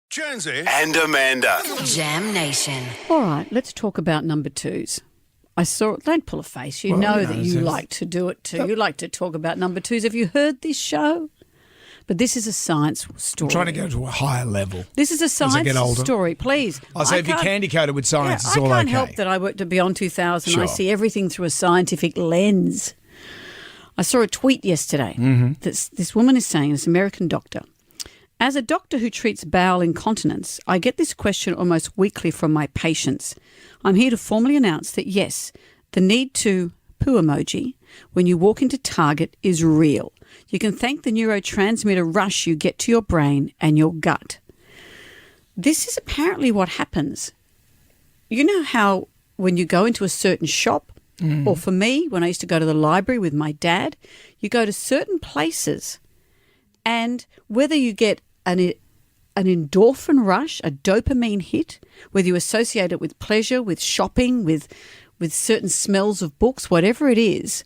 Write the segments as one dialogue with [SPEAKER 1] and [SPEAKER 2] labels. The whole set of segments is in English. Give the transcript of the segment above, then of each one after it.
[SPEAKER 1] Jonesy
[SPEAKER 2] and Amanda.
[SPEAKER 3] Jam Nation.
[SPEAKER 4] All right, let's talk about number twos. Don't pull a face. You know that you like to do it too. You like to talk about number twos. Have you heard this show? But this is a science story.
[SPEAKER 5] I'm trying to go to a higher level.
[SPEAKER 4] This is a science story, please.
[SPEAKER 5] I say if you're candy-coated with science, it's all okay.
[SPEAKER 4] I can't help that I worked at Beyond 2000.
[SPEAKER 5] Sure.
[SPEAKER 4] I see everything through a scientific lens. I saw a tweet yesterday that this woman is saying, this American doctor, as a doctor who treats bowel incontinence, I get this question almost weekly from my patients. I'm here to formally announce that, yes, the need to poo emoji when you walk into Target is real. You can thank the neurotransmitter rush you get to your brain and your gut. This is apparently what happens. You know how when you go into a certain shop, or for me, when I used to go to the library with my dad, you go to certain places and whether you get an endorphin rush, a dopamine hit, whether you associate it with pleasure, with shopping, with certain smells of books, whatever it is,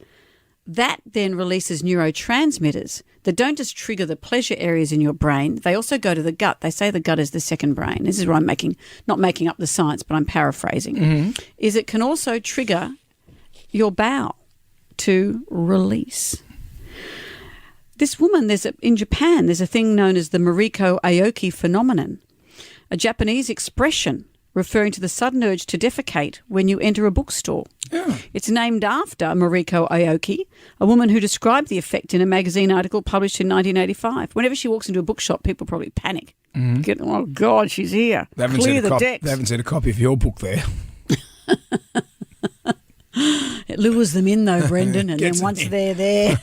[SPEAKER 4] that then releases neurotransmitters that don't just trigger the pleasure areas in your brain. They also go to the gut. They say the gut is the second brain. This is where I'm not making up the science, but I'm paraphrasing. Is it can also trigger your bowel to release. This woman, in Japan, there's a thing known as the Mariko Aoki phenomenon, a Japanese expression referring to the sudden urge to defecate when you enter a bookstore. Yeah. It's named after Mariko Aoki, a woman who described the effect in a magazine article published in 1985. Whenever she walks into a bookshop, people probably panic. Oh, God, she's here. Clear the decks.
[SPEAKER 5] They haven't seen a copy of your book there.
[SPEAKER 4] It lures them in though, Brendan, and then once they're there.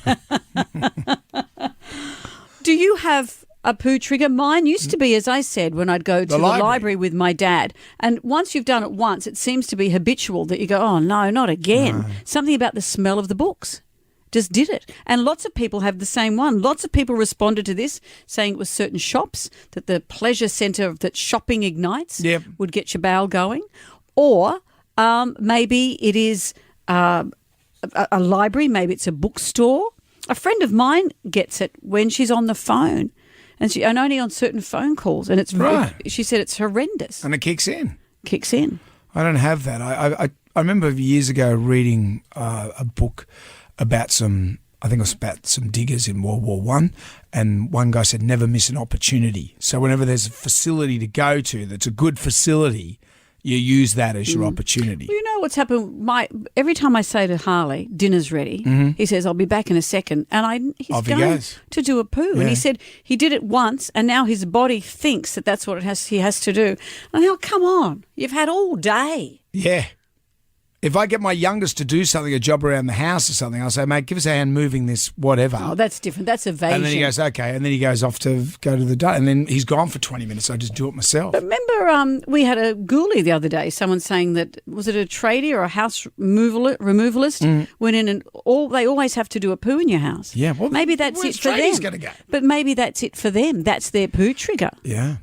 [SPEAKER 4] Do you have a poo trigger? Mine used to be, as I said, when I'd go to the library with my dad. And once you've done it once, it seems to be habitual that you go, oh, no, not again. No. Something about the smell of the books. Just did it. And lots of people have the same one. Lots of people responded to this saying it was certain shops, that the pleasure centre that shopping ignites would get your bowel going. Or maybe it is a library, maybe it's a bookstore. A friend of mine gets it when she's on the phone and only on certain phone calls. And it's she said it's horrendous.
[SPEAKER 5] And it kicks in.
[SPEAKER 4] Kicks in.
[SPEAKER 5] I don't have that. I remember years ago reading a book about some diggers in World War I, and one guy said never miss an opportunity. So whenever there's a facility to go to that's a good facility, you use that as your opportunity.
[SPEAKER 4] Well, you know what's happened? Every time I say to Harley, dinner's ready, he says, I'll be back in a second. And he's going to do a poo. Yeah. And he said he did it once and now his body thinks that that's what he has to do. And I go, come on, you've had all day.
[SPEAKER 5] Yeah. If I get my youngest to do something, a job around the house or something, I'll say, mate, give us a hand moving this, whatever.
[SPEAKER 4] Oh, that's different. That's evasion.
[SPEAKER 5] And then he goes, okay. And then he goes off to go to the day. And then he's gone for 20 minutes. I just do it myself.
[SPEAKER 4] But remember, we had a ghoulie the other day, someone saying that, was it a tradie or a house removalist went in and they always have to do a poo in your house.
[SPEAKER 5] Yeah. Well,
[SPEAKER 4] maybe that's it for them.
[SPEAKER 5] Gonna go?
[SPEAKER 4] But maybe that's it for them. That's their poo trigger.
[SPEAKER 5] Yeah.